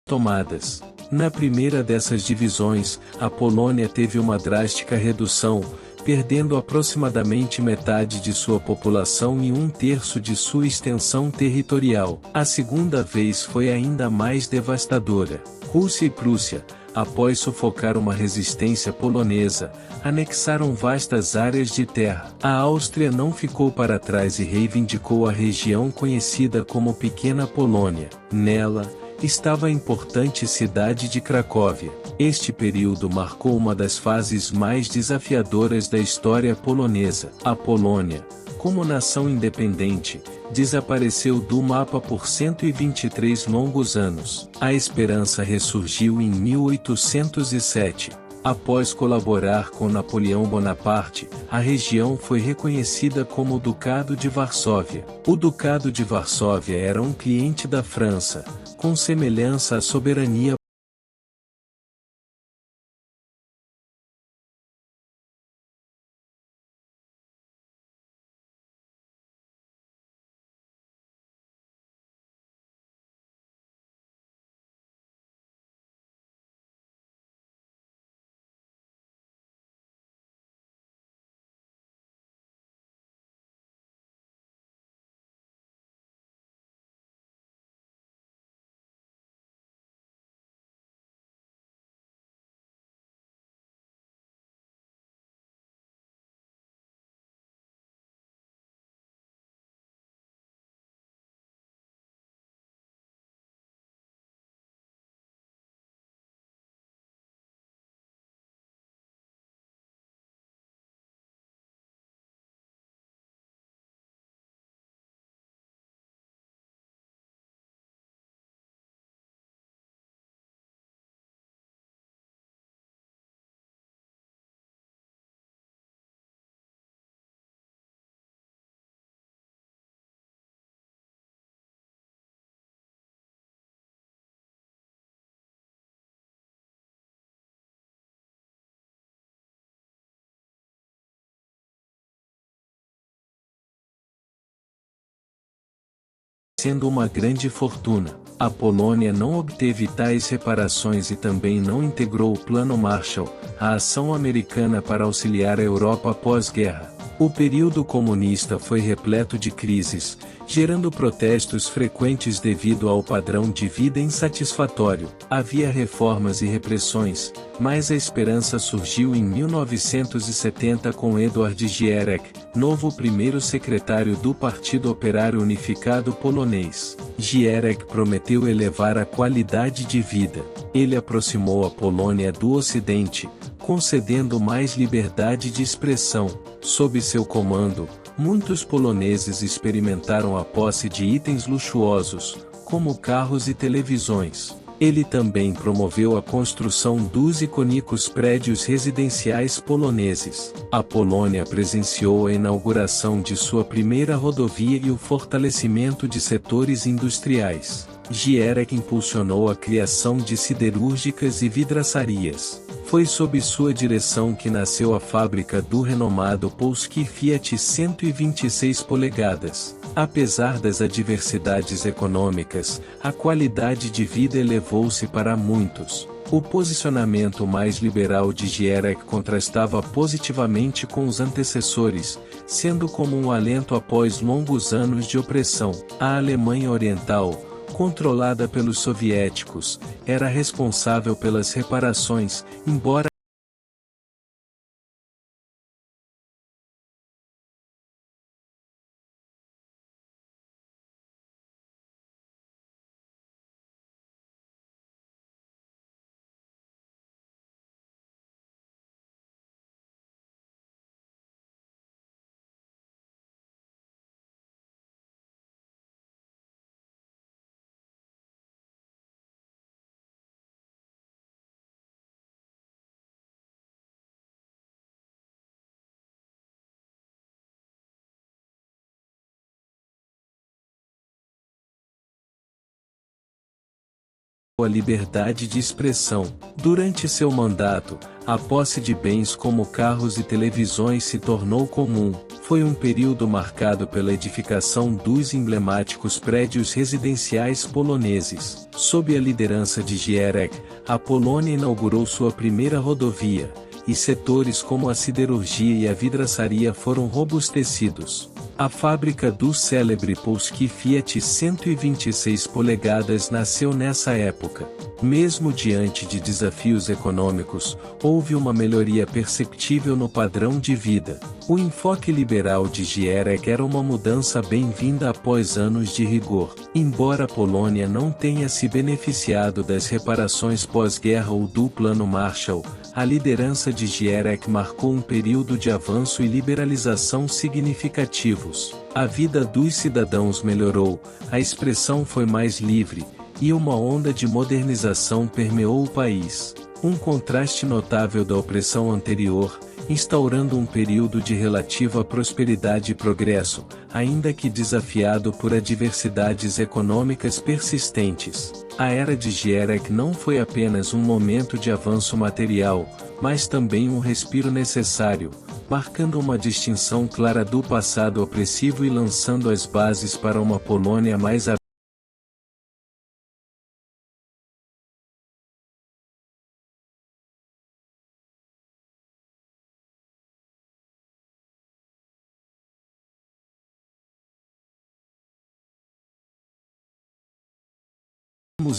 tomadas. Na primeira dessas divisões, a Polônia teve uma drástica redução, perdendo aproximadamente metade de sua população e 1/3 de sua extensão territorial. A segunda vez foi ainda mais devastadora. Rússia e Prússia, após sufocar uma resistência polonesa, anexaram vastas áreas de terra. A Áustria não ficou para trás e reivindicou a região conhecida como Pequena Polônia. Nela, estava a importante cidade de Cracóvia. Este período marcou uma das fases mais desafiadoras da história polonesa. A Polônia, como nação independente, desapareceu do mapa por 123 longos anos. A esperança ressurgiu em 1807. Após colaborar com Napoleão Bonaparte, a região foi reconhecida como o Ducado de Varsóvia. O Ducado de Varsóvia era um cliente da França, com semelhança à soberania sendo uma grande fortuna. A Polônia não obteve tais reparações e também não integrou o Plano Marshall, a ação americana para auxiliar a Europa pós-guerra. O período comunista foi repleto de crises, gerando protestos frequentes devido ao padrão de vida insatisfatório. Havia reformas e repressões, mas a esperança surgiu em 1970 com Eduard Gierek, novo primeiro secretário do Partido Operário Unificado Polonês. Gierek prometeu elevar a qualidade de vida. Ele aproximou a Polônia do Ocidente, concedendo mais liberdade de expressão. Sob seu comando, muitos poloneses experimentaram a posse de itens luxuosos, como carros e televisões. Ele também promoveu a construção dos icônicos prédios residenciais poloneses. A Polônia presenciou a inauguração de sua primeira rodovia e o fortalecimento de setores industriais. Gierek impulsionou a criação de siderúrgicas e vidraçarias. Foi sob sua direção que nasceu a fábrica do renomado Polski Fiat 126 polegadas. Apesar das adversidades econômicas, a qualidade de vida elevou-se para muitos. O posicionamento mais liberal de Gierek contrastava positivamente com os antecessores, sendo como um alento após longos anos de opressão. A Alemanha Oriental, controlada pelos soviéticos, era responsável pelas reparações, embora a liberdade de expressão. Durante seu mandato, a posse de bens como carros e televisões se tornou comum, Foi um período marcado pela edificação dos emblemáticos prédios residenciais poloneses. Sob a liderança de Gierek, a Polônia inaugurou sua primeira rodovia, e setores como a siderurgia e a vidraçaria foram robustecidos. A fábrica do célebre Polski Fiat 126 polegadas nasceu nessa época. Mesmo diante de desafios econômicos, houve uma melhoria perceptível no padrão de vida. O enfoque liberal de Gierek era uma mudança bem-vinda após anos de rigor. Embora a Polônia não tenha se beneficiado das reparações pós-guerra ou do Plano Marshall, a liderança de Gierek marcou um período de avanço e liberalização significativos. A vida dos cidadãos melhorou, a expressão foi mais livre, e uma onda de modernização permeou o país. Um contraste notável da opressão anterior, instaurando um período de relativa prosperidade e progresso, ainda que desafiado por adversidades econômicas persistentes. A era de Gierek não foi apenas um momento de avanço material, mas também um respiro necessário, marcando uma distinção clara do passado opressivo e lançando as bases para uma Polônia mais aberta.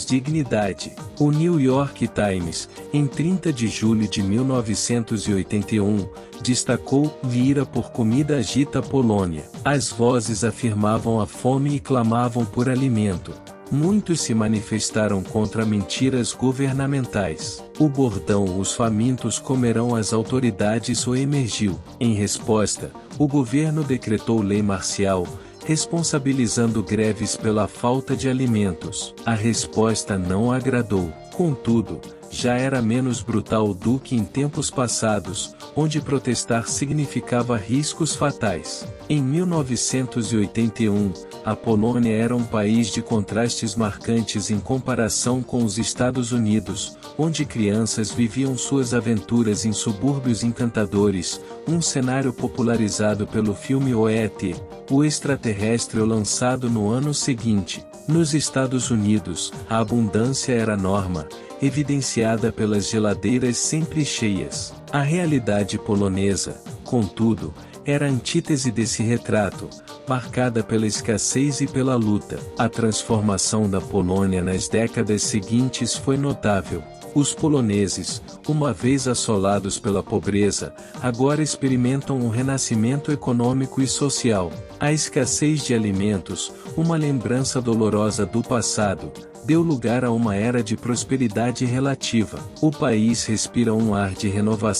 Dignidade. O New York Times, em 30 de julho de 1981, destacou: "Ira por comida agita a Polônia. As vozes afirmavam a fome e clamavam por alimento. Muitos se manifestaram contra mentiras governamentais. O bordão 'os famintos comerão as autoridades' emergiu. Em resposta, o governo decretou lei marcial, responsabilizando greves pela falta de alimentos. A resposta não agradou. Contudo, já era menos brutal do que em tempos passados, onde protestar significava riscos fatais. Em 1981, a Polônia era um país de contrastes marcantes em comparação com os Estados Unidos, onde crianças viviam suas aventuras em subúrbios encantadores, um cenário popularizado pelo filme O E.T., o extraterrestre, lançado no ano seguinte. Nos Estados Unidos, a abundância era norma, evidenciada pelas geladeiras sempre cheias. A realidade polonesa, contudo, era a antítese desse retrato, marcada pela escassez e pela luta. A transformação da Polônia nas décadas seguintes foi notável. Os poloneses, uma vez assolados pela pobreza, agora experimentam um renascimento econômico e social. A escassez de alimentos, uma lembrança dolorosa do passado, deu lugar a uma era de prosperidade relativa. O país respira um ar de renovação.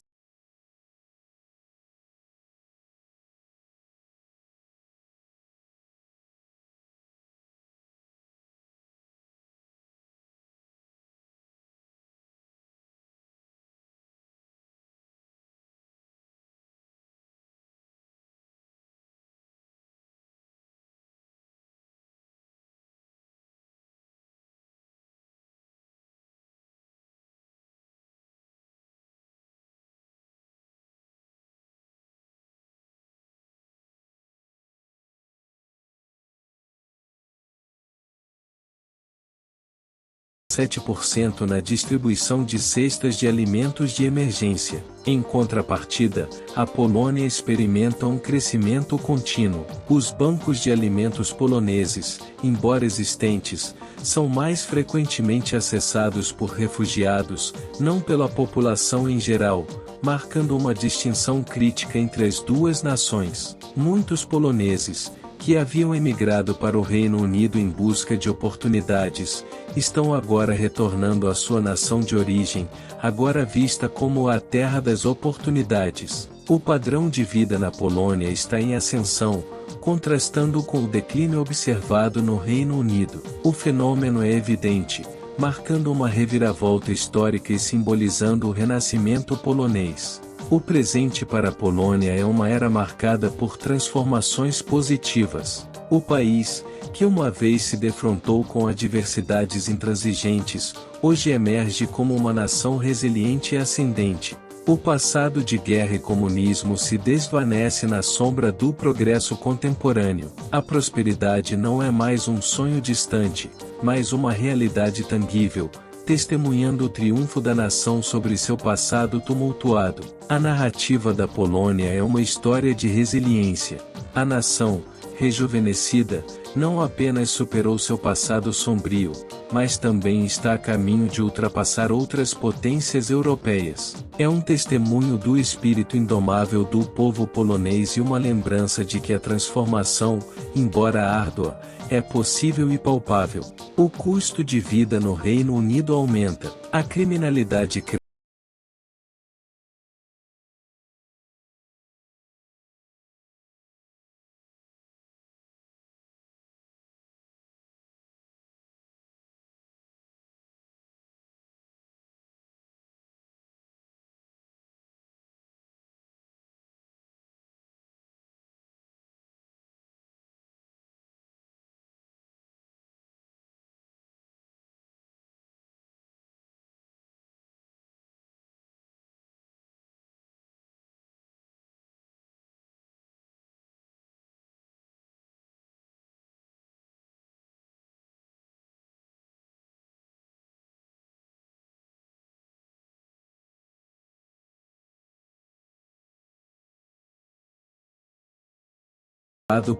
,7% na distribuição de cestas de alimentos de emergência. Em contrapartida, a Polônia experimenta um crescimento contínuo. Os bancos de alimentos poloneses, embora existentes, são mais frequentemente acessados por refugiados, não pela população em geral, marcando uma distinção crítica entre as duas nações. Muitos poloneses, que haviam emigrado para o Reino Unido em busca de oportunidades, estão agora retornando à sua nação de origem, agora vista como a terra das oportunidades. O padrão de vida na Polônia está em ascensão, contrastando com o declínio observado no Reino Unido. O fenômeno é evidente, marcando uma reviravolta histórica e simbolizando o renascimento polonês. O presente para a Polônia é uma era marcada por transformações positivas. O país, que uma vez se defrontou com adversidades intransigentes, hoje emerge como uma nação resiliente e ascendente. O passado de guerra e comunismo se desvanece na sombra do progresso contemporâneo. A prosperidade não é mais um sonho distante, mas uma realidade tangível, testemunhando o triunfo da nação sobre seu passado tumultuado. A narrativa da Polônia é uma história de resiliência. A nação, rejuvenescida, não apenas superou seu passado sombrio, mas também está a caminho de ultrapassar outras potências europeias. É um testemunho do espírito indomável do povo polonês e uma lembrança de que a transformação, embora árdua, é possível e palpável. O custo de vida no Reino Unido aumenta, a criminalidade cresce.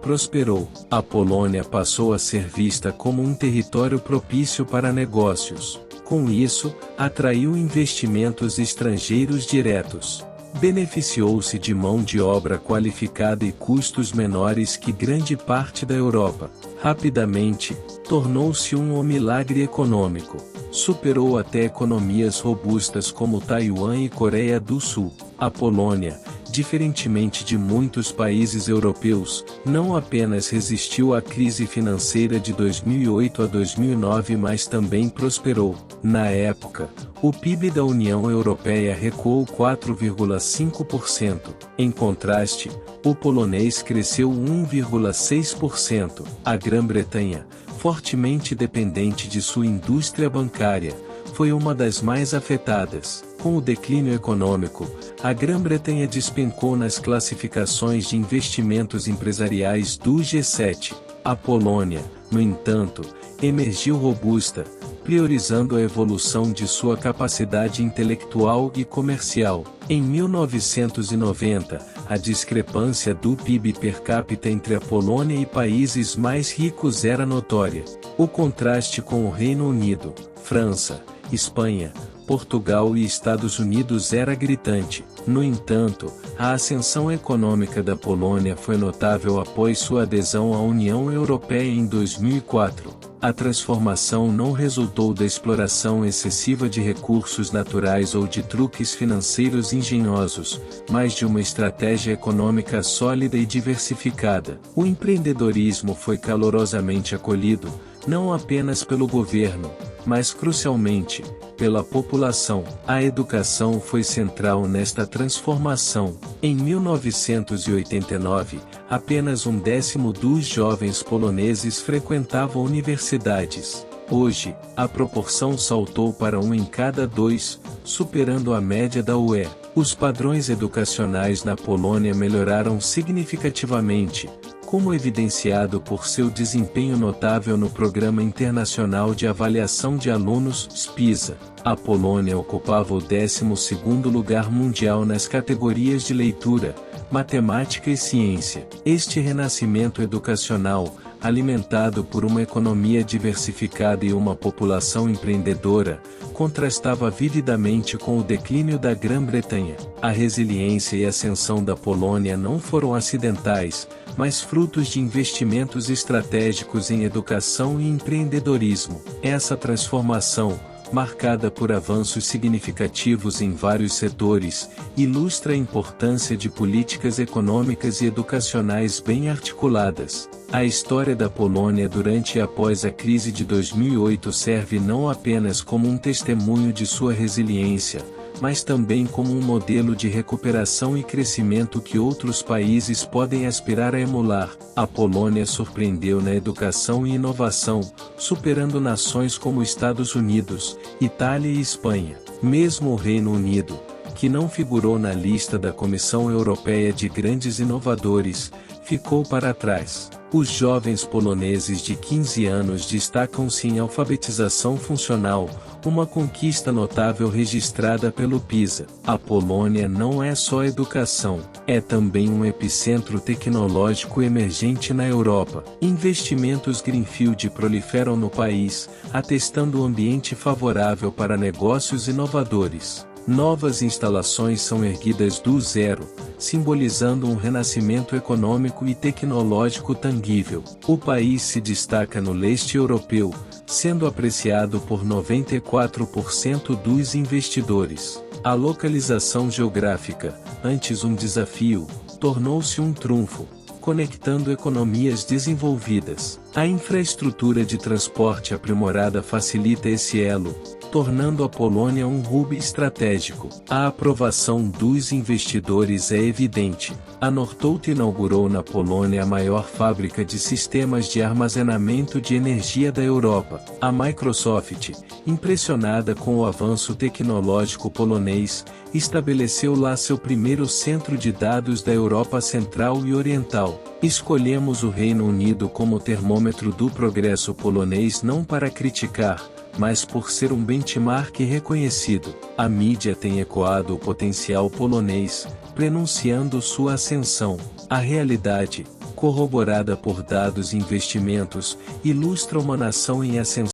Prosperou. A Polônia passou a ser vista como um território propício para negócios. Com isso, atraiu investimentos estrangeiros diretos. Beneficiou-se de mão de obra qualificada e custos menores que grande parte da Europa. Rapidamente, tornou-se um milagre econômico. Superou até economias robustas como Taiwan e Coreia do Sul. A Polônia, diferentemente de muitos países europeus, não apenas resistiu à crise financeira de 2008 a 2009, mas também prosperou. Na época, o PIB da União Europeia recuou 4,5%. Em contraste, o polonês cresceu 1,6%. A Grã-Bretanha, fortemente dependente de sua indústria bancária, foi uma das mais afetadas. Com o declínio econômico, a Grã-Bretanha despencou nas classificações de investimentos empresariais do G7. A Polônia, no entanto, emergiu robusta, priorizando a evolução de sua capacidade intelectual e comercial. Em 1990, a discrepância do PIB per capita entre a Polônia e países mais ricos era notória. O contraste com o Reino Unido, França, Espanha, Portugal e Estados Unidos era gritante. No entanto, a ascensão econômica da Polônia foi notável após sua adesão à União Europeia em 2004. A transformação não resultou da exploração excessiva de recursos naturais ou de truques financeiros engenhosos, mas de uma estratégia econômica sólida e diversificada. O empreendedorismo foi calorosamente acolhido, não apenas pelo governo, mas crucialmente, pela população. A educação foi central nesta transformação. Em 1989, apenas 1/10 dos jovens poloneses frequentavam universidades. Hoje, a proporção saltou para 1 em cada 2, superando a média da UE. Os padrões educacionais na Polônia melhoraram significativamente, como evidenciado por seu desempenho notável no Programa Internacional de Avaliação de Alunos, PISA. A Polônia ocupava o 12º lugar mundial nas categorias de leitura, matemática e ciência. Este renascimento educacional, alimentado por uma economia diversificada e uma população empreendedora, contrastava vividamente com o declínio da Grã-Bretanha. A resiliência e ascensão da Polônia não foram acidentais, mas frutos de investimentos estratégicos em educação e empreendedorismo. Essa transformação, marcada por avanços significativos em vários setores, ilustra a importância de políticas econômicas e educacionais bem articuladas. A história da Polônia durante e após a crise de 2008 serve não apenas como um testemunho de sua resiliência, mas também como um modelo de recuperação e crescimento que outros países podem aspirar a emular. A Polônia surpreendeu na educação e inovação, superando nações como Estados Unidos, Itália e Espanha. Mesmo o Reino Unido, que não figurou na lista da Comissão Europeia de Grandes Inovadores, ficou para trás. Os jovens poloneses de 15 anos destacam-se em alfabetização funcional, uma conquista notável registrada pelo PISA. A Polônia não é só educação, é também um epicentro tecnológico emergente na Europa. Investimentos greenfield proliferam no país, atestando um ambiente favorável para negócios inovadores. Novas instalações são erguidas do zero, simbolizando um renascimento econômico e tecnológico tangível. O país se destaca no leste europeu, sendo apreciado por 94% dos investidores. A localização geográfica, antes um desafio, tornou-se um trunfo, conectando economias desenvolvidas. A infraestrutura de transporte aprimorada facilita esse elo, tornando a Polônia um hub estratégico. A aprovação dos investidores é evidente. A Northvolt inaugurou na Polônia a maior fábrica de sistemas de armazenamento de energia da Europa. A Microsoft, impressionada com o avanço tecnológico polonês, estabeleceu lá seu primeiro centro de dados da Europa Central e Oriental. Escolhemos o Reino Unido como termômetro do progresso polonês não para criticar, mas por ser um benchmark reconhecido. A mídia tem ecoado o potencial polonês, prenunciando sua ascensão. A realidade, corroborada por dados e investimentos, ilustra uma nação em ascensão.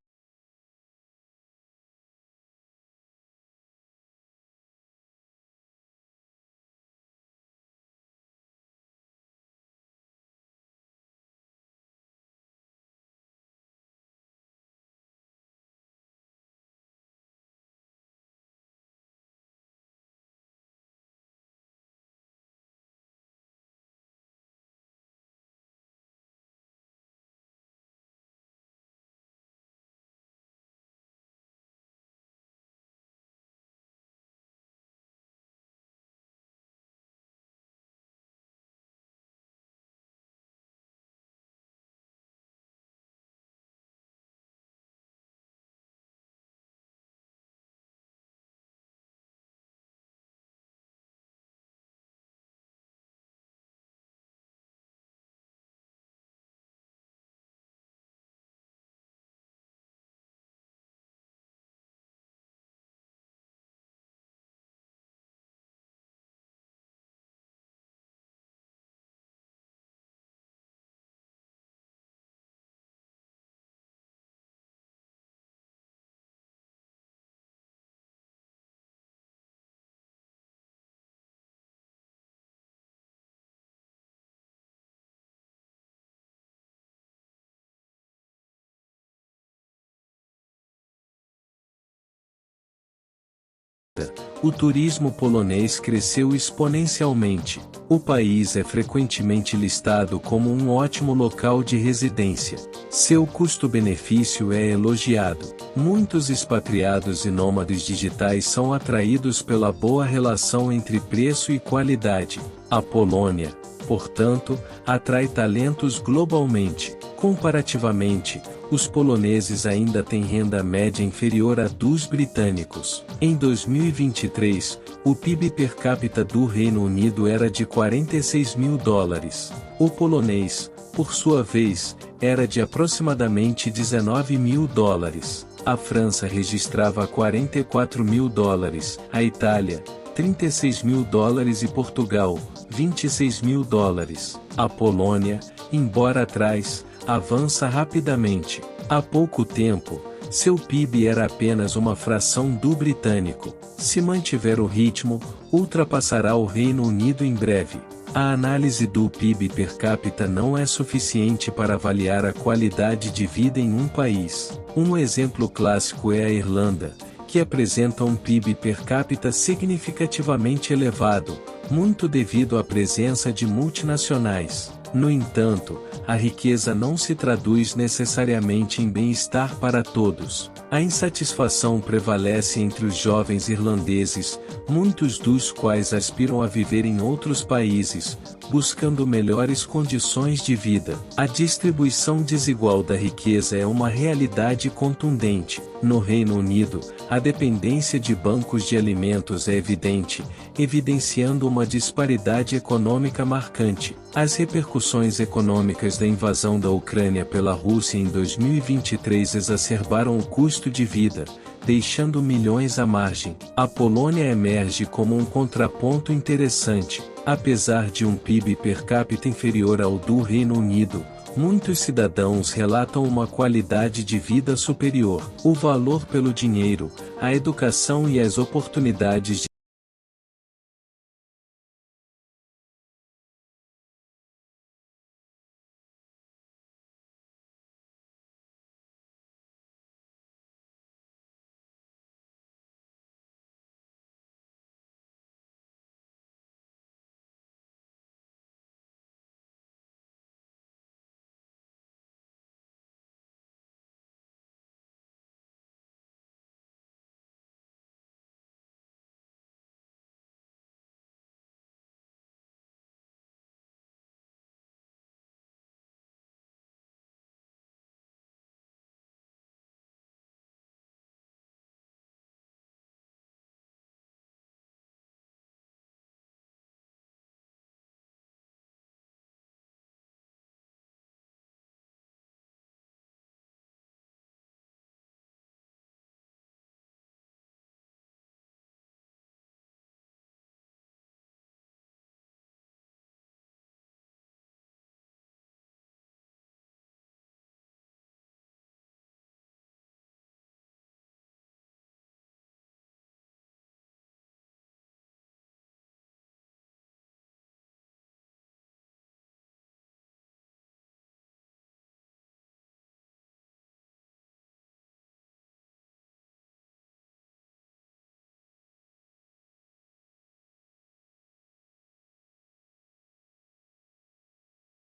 O turismo polonês cresceu exponencialmente. O país é frequentemente listado como um ótimo local de residência. Seu custo-benefício é elogiado. Muitos expatriados e nômades digitais são atraídos pela boa relação entre preço e qualidade. A Polônia, portanto, atrai talentos globalmente. Comparativamente, os poloneses ainda têm renda média inferior à dos britânicos. Em 2023, o PIB per capita do Reino Unido era de $46.000. O polonês, por sua vez, era de aproximadamente $19.000. A França registrava $44.000, a Itália, $36.000 e Portugal, $26.000. A Polônia, embora atrás, avança rapidamente. Há pouco tempo, seu PIB era apenas uma fração do britânico. Se mantiver o ritmo, ultrapassará o Reino Unido em breve. A análise do PIB per capita não é suficiente para avaliar a qualidade de vida em um país. Um exemplo clássico é a Irlanda, que apresenta um PIB per capita significativamente elevado, muito devido à presença de multinacionais. No entanto, a riqueza não se traduz necessariamente em bem-estar para todos. A insatisfação prevalece entre os jovens irlandeses, muitos dos quais aspiram a viver em outros países, buscando melhores condições de vida. A distribuição desigual da riqueza é uma realidade contundente. No Reino Unido, a dependência de bancos de alimentos é evidente, evidenciando uma disparidade econômica marcante. As repercussões econômicas da invasão da Ucrânia pela Rússia em 2023 exacerbaram o custo de vida, deixando milhões à margem. A Polônia emerge como um contraponto interessante. Apesar de um PIB per capita inferior ao do Reino Unido, muitos cidadãos relatam uma qualidade de vida superior. O valor pelo dinheiro, a educação e as oportunidades de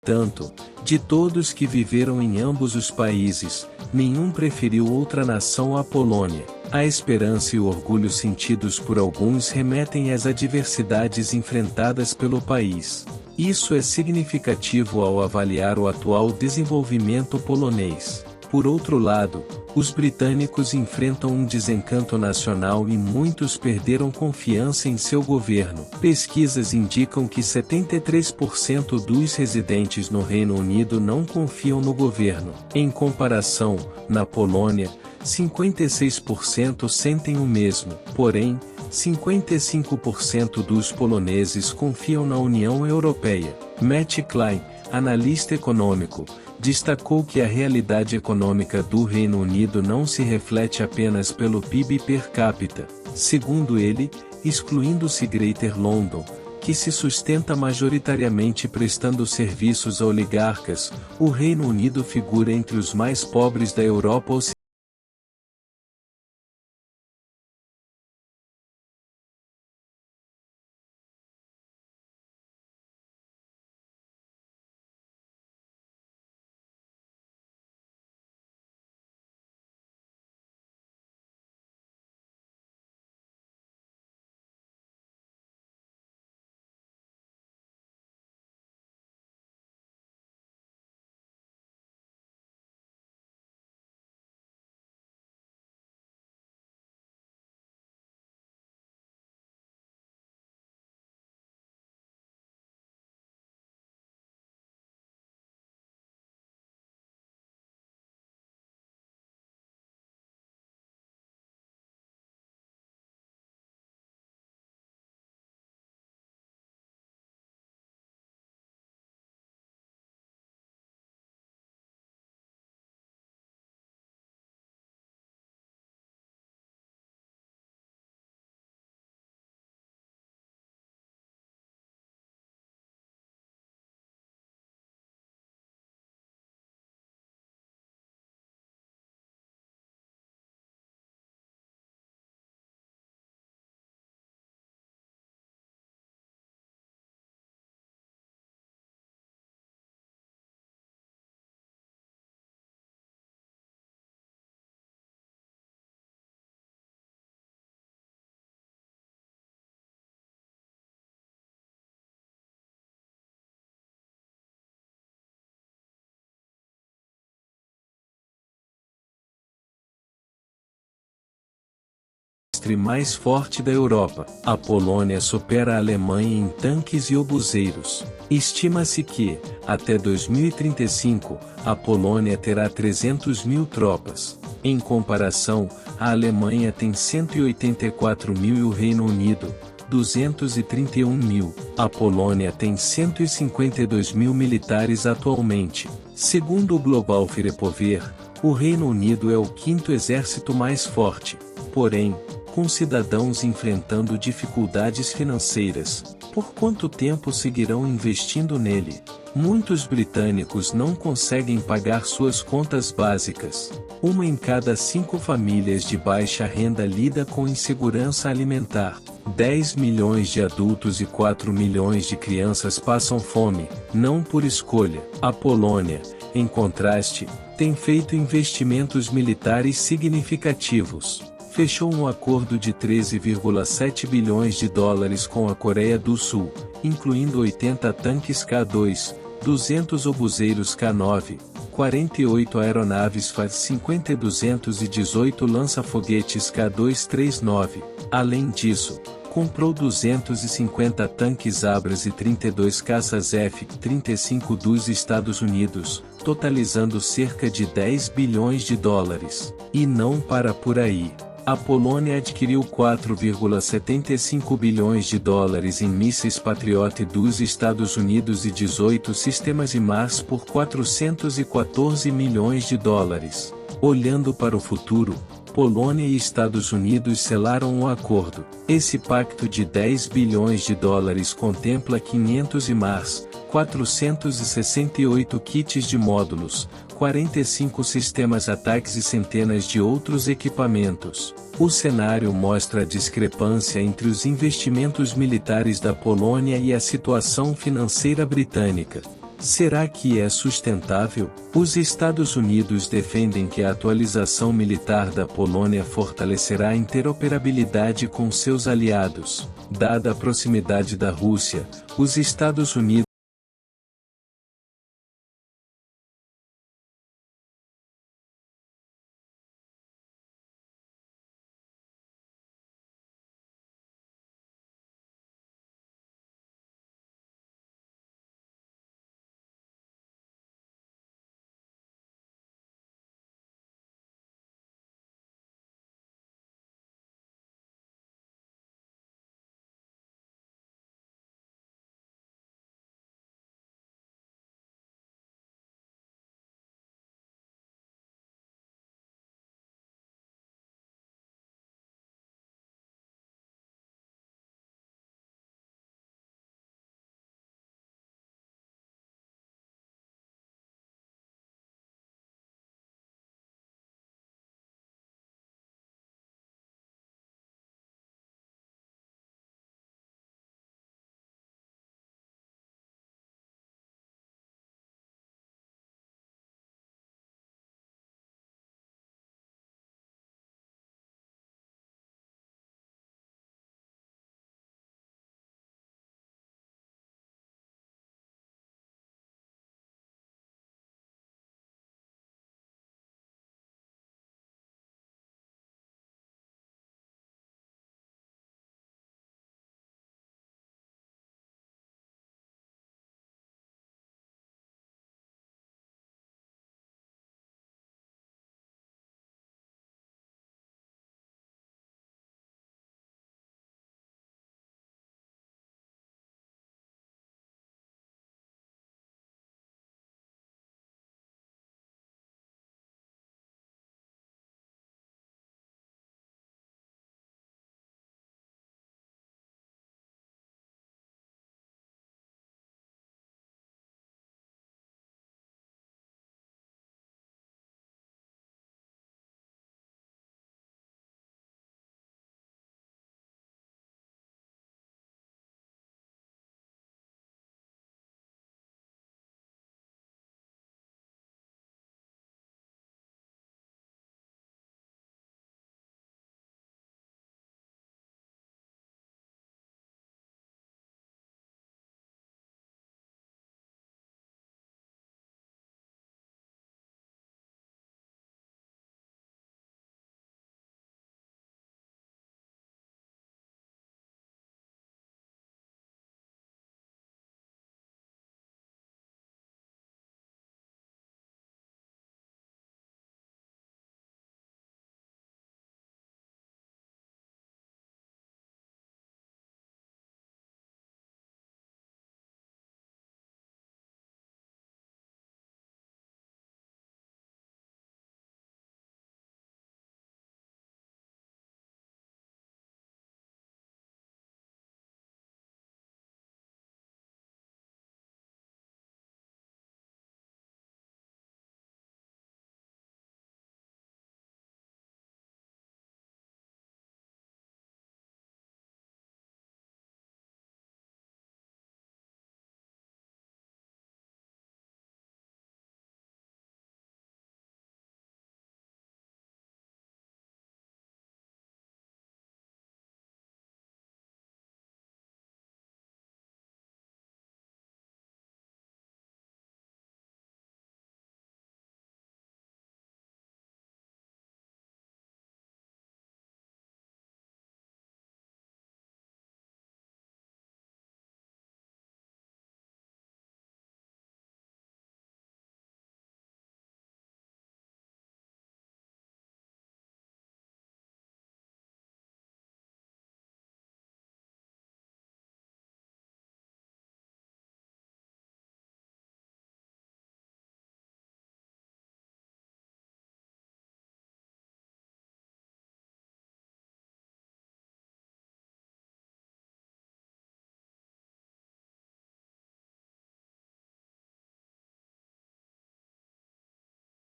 tanto, de todos que viveram em ambos os países, nenhum preferiu outra nação à Polônia. A esperança e o orgulho sentidos por alguns remetem às adversidades enfrentadas pelo país. Isso é significativo ao avaliar o atual desenvolvimento polonês. Por outro lado, os britânicos enfrentam um desencanto nacional e muitos perderam confiança em seu governo. Pesquisas indicam que 73% dos residentes no Reino Unido não confiam no governo. Em comparação, na Polônia, 56% sentem o mesmo. Porém, 55% dos poloneses confiam na União Europeia. Matt Klein, analista econômico, destacou que a realidade econômica do Reino Unido não se reflete apenas pelo PIB per capita. Segundo ele, excluindo-se Greater London, que se sustenta majoritariamente prestando serviços a oligarcas, o Reino Unido figura entre os mais pobres da Europa Ocidental. terrestre mais forte da Europa. A Polônia supera a Alemanha em tanques e obuseiros. Estima-se que, até 2035, a Polônia terá 300 mil tropas. Em comparação, a Alemanha tem 184 mil e o Reino Unido, 231 mil. A Polônia tem 152 mil militares atualmente. Segundo o Global Firepower, o Reino Unido é o quinto exército mais forte, porém, com cidadãos enfrentando dificuldades financeiras. Por quanto tempo seguirão investindo nele? Muitos britânicos não conseguem pagar suas contas básicas. Uma em cada 5 famílias de baixa renda lida com insegurança alimentar. 10 milhões de adultos e 4 milhões de crianças passam fome, não por escolha. A Polônia, em contraste, tem feito investimentos militares significativos. Fechou um acordo de 13,7 bilhões de dólares com a Coreia do Sul, incluindo 80 tanques K2, 200 obuseiros K9, 48 aeronaves FA-50 e 218 lança-foguetes K239. Além disso, comprou 250 tanques Abrams e 32 caças F-35 dos Estados Unidos, totalizando cerca de 10 bilhões de dólares. E não para por aí. A Polônia adquiriu 4,75 bilhões de dólares em mísseis Patriot dos Estados Unidos e 18 sistemas HIMARS por 414 milhões de dólares. Olhando para o futuro, Polônia e Estados Unidos selaram um acordo. Esse pacto de 10 bilhões de dólares contempla 500 HIMARS, 468 kits de módulos, 45 sistemas ataques e centenas de outros equipamentos. O cenário mostra a discrepância entre os investimentos militares da Polônia e a situação financeira britânica. Será que é sustentável? Os Estados Unidos defendem que a atualização militar da Polônia fortalecerá a interoperabilidade com seus aliados. Dada a proximidade da Rússia, os Estados Unidos